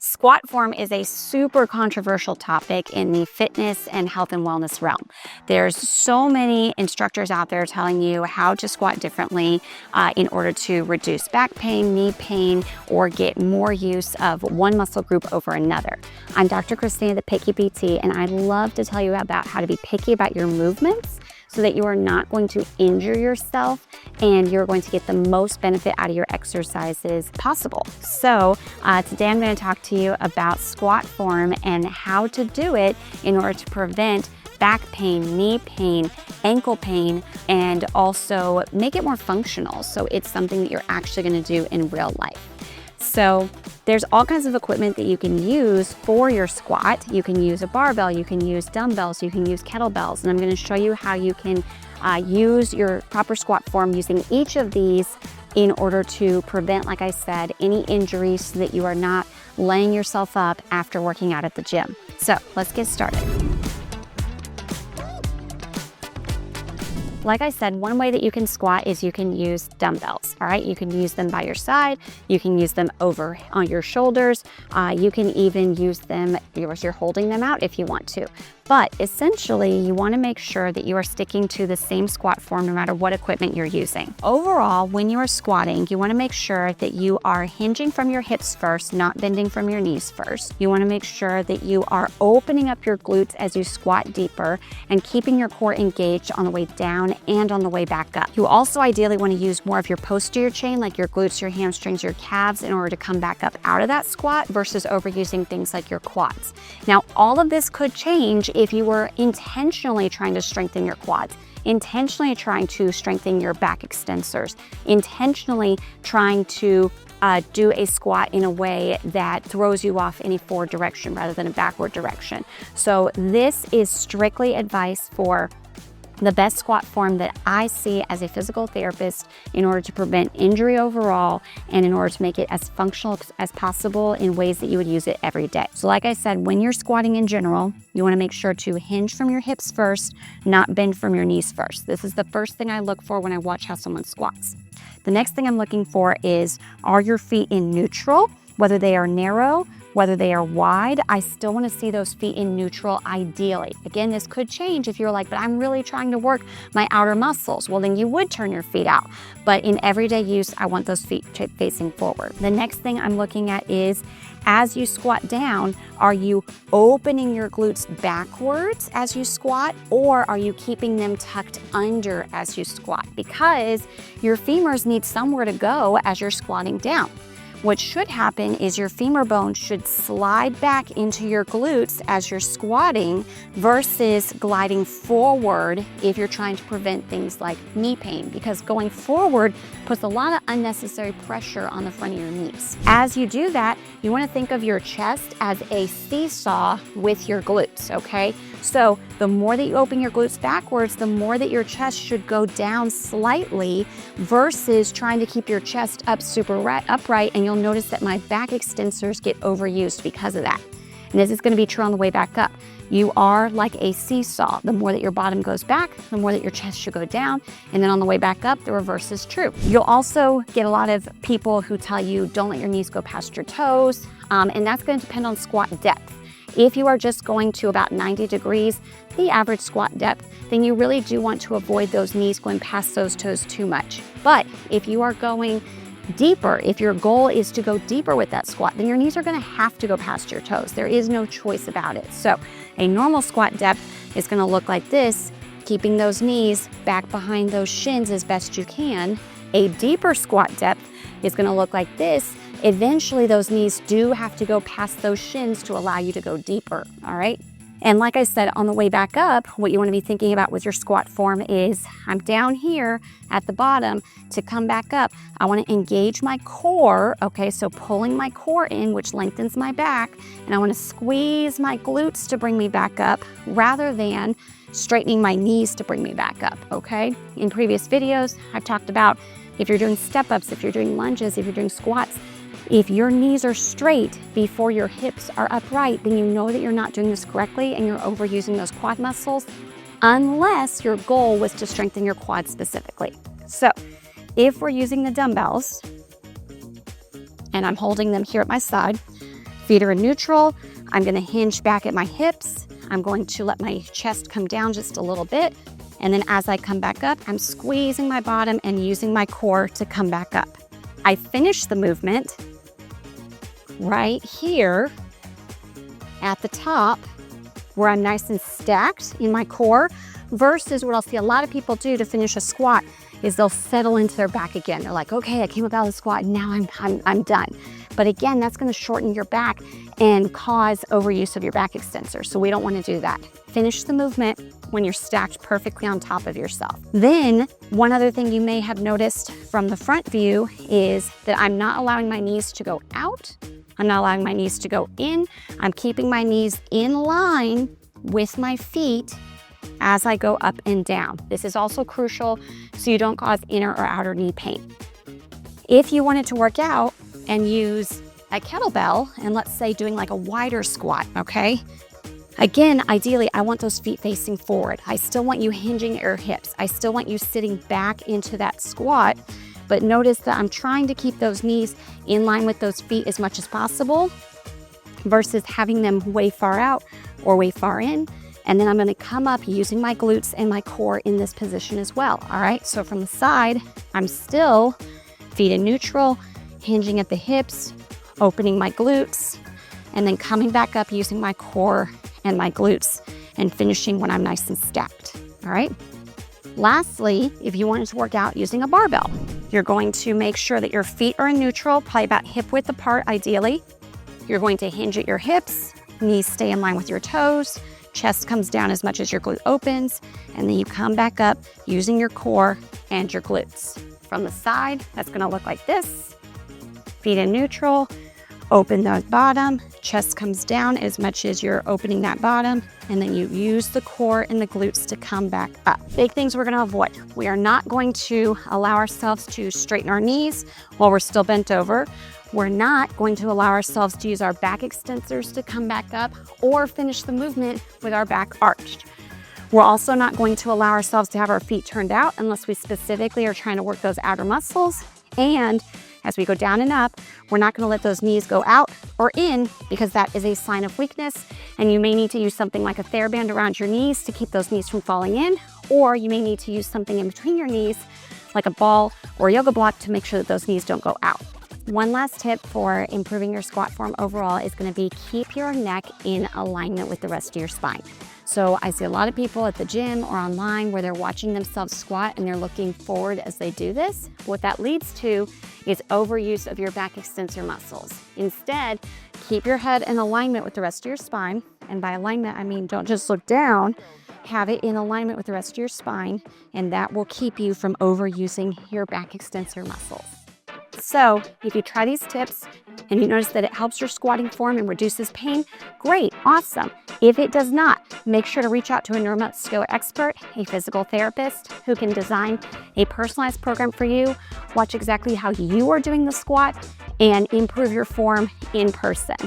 Squat form is a super controversial topic in the fitness and health and wellness realm. There's so many instructors out there telling you how to squat differently in order to reduce back pain, knee pain, or get more use of one muscle group over another. I'm Dr. Christina, the Picky PT, and I'd love to tell you about how to be picky about your movements so that you are not going to injure yourself and you're going to get the most benefit out of your exercises possible. So today I'm going to talk to you about squat form and how to do it in order to prevent back pain, knee pain, ankle pain, and also make it more functional. So it's something that you're actually going to do in real life. So there's all kinds of equipment that you can use for your squat. You can use a barbell, you can use dumbbells, you can use kettlebells, and I'm going to show you how you can use your proper squat form using each of these in order to prevent, like I said, any injuries so that you are not laying yourself up after working out at the gym. So let's get started. Like I said, one way that you can squat is you can use dumbbells, all right? You can use them by your side. You can use them over on your shoulders. You can even use them as you're holding them out if you want to. But essentially, you want to make sure that you are sticking to the same squat form no matter what equipment you're using. Overall, when you are squatting, you want to make sure that you are hinging from your hips first, not bending from your knees first. You want to make sure that you are opening up your glutes as you squat deeper and keeping your core engaged on the way down and on the way back up. You also ideally want to use more of your posterior chain, like your glutes, your hamstrings, your calves, in order to come back up out of that squat versus overusing things like your quads. Now, all of this could change if you were intentionally trying to strengthen your quads, intentionally trying to strengthen your back extensors, intentionally trying to do a squat in a way that throws you off in a forward direction rather than a backward direction. So this is strictly advice for the best squat form that I see as a physical therapist in order to prevent injury overall and in order to make it as functional as possible in ways that you would use it every day. So like I said, when you're squatting in general, you want to make sure to hinge from your hips first, not bend from your knees first. This is the first thing I look for when I watch how someone squats. The next thing I'm looking for is, are your feet in neutral? Whether they are narrow, whether they are wide, I still want to see those feet in neutral ideally. Again, this could change if you're like, but I'm really trying to work my outer muscles. Well, then you would turn your feet out. But in everyday use, I want those feet facing forward. The next thing I'm looking at is, as you squat down, are you opening your glutes backwards as you squat, or are you keeping them tucked under as you squat? Because your femurs need somewhere to go as you're squatting down. What should happen is your femur bone should slide back into your glutes as you're squatting versus gliding forward if you're trying to prevent things like knee pain, because going forward puts a lot of unnecessary pressure on the front of your knees. As you do that, you want to think of your chest as a seesaw with your glutes, okay? So the more that you open your glutes backwards, the more that your chest should go down slightly versus trying to keep your chest up super upright, and you'll notice that my back extensors get overused because of that. And this is going to be true on the way back up. You are like a seesaw. The more that your bottom goes back, the more that your chest should go down. And then on the way back up, the reverse is true. You'll also get a lot of people who tell you, don't let your knees go past your toes. And that's going to depend on squat depth. If you are just going to about 90 degrees, the average squat depth, then you really do want to avoid those knees going past those toes too much. But if you are going deeper, if your goal is to go deeper with that squat, then your knees are going to have to go past your toes. There is no choice about it. So a normal squat depth is going to look like this, keeping those knees back behind those shins as best you can. A deeper squat depth is going to look like this. Eventually, those knees do have to go past those shins to allow you to go deeper, all right? And like I said, on the way back up, what you want to be thinking about with your squat form is, I'm down here at the bottom. To come back up, I want to engage my core, okay? So pulling my core in, which lengthens my back, and I want to squeeze my glutes to bring me back up rather than straightening my knees to bring me back up, okay? In previous videos, I've talked about if you're doing step-ups, if you're doing lunges, if you're doing squats, if your knees are straight before your hips are upright, then you know that you're not doing this correctly and you're overusing those quad muscles, unless your goal was to strengthen your quads specifically. So if we're using the dumbbells, and I'm holding them here at my side, Feet are in neutral. I'm gonna hinge back at my hips. I'm going to let my chest come down just a little bit. And then as I come back up, I'm squeezing my bottom and using my core to come back up. I finish the movement right here at the top where I'm nice and stacked in my core, versus what I'll see a lot of people do to finish a squat is they'll settle into their back again. They're like, okay, I came up out of the squat and now I'm done. But again, that's gonna shorten your back and cause overuse of your back extensor. So we don't wanna do that. Finish the movement when you're stacked perfectly on top of yourself. Then, one other thing you may have noticed from the front view is that I'm not allowing my knees to go out. I'm not allowing my knees to go in. I'm keeping my knees in line with my feet as I go up and down. This is also crucial so you don't cause inner or outer knee pain. If you wanted to work out and use a kettlebell, and let's say doing like a wider squat, okay? Again, ideally, I want those feet facing forward. I still want you hinging at your hips. I still want you sitting back into that squat, but notice that I'm trying to keep those knees in line with those feet as much as possible versus having them way far out or way far in. And then I'm gonna come up using my glutes and my core in this position as well, all right? So from the side, I'm still feet in neutral, hinging at the hips, opening my glutes, and then coming back up using my core and my glutes and finishing when I'm nice and stacked, all right? Lastly, if you wanted to work out using a barbell, you're going to make sure that your feet are in neutral, probably about hip width apart ideally. You're going to hinge at your hips, knees stay in line with your toes, chest comes down as much as your glute opens, and then you come back up using your core and your glutes. From the side, that's gonna look like this. Feet in neutral, open the bottom, chest comes down as much as you're opening that bottom, and then you use the core and the glutes to come back up. Big things we're gonna avoid. We are not going to allow ourselves to straighten our knees while we're still bent over. We're not going to allow ourselves to use our back extensors to come back up or finish the movement with our back arched. We're also not going to allow ourselves to have our feet turned out unless we specifically are trying to work those outer muscles. And as we go down and up, we're not gonna let those knees go out or in because that is a sign of weakness. And you may need to use something like a TheraBand around your knees to keep those knees from falling in, or you may need to use something in between your knees like a ball or a yoga block to make sure that those knees don't go out. One last tip for improving your squat form overall is gonna be keep your neck in alignment with the rest of your spine. So I see a lot of people at the gym or online where they're watching themselves squat and they're looking forward as they do this. What that leads to is overuse of your back extensor muscles. Instead, keep your head in alignment with the rest of your spine. And by alignment, I mean don't just look down, have it in alignment with the rest of your spine, and that will keep you from overusing your back extensor muscles. So if you try these tips and you notice that it helps your squatting form and reduces pain, great, awesome. If it does not, make sure to reach out to a neuromuscular expert, a physical therapist who can design a personalized program for you, watch exactly how you are doing the squat, and improve your form in person.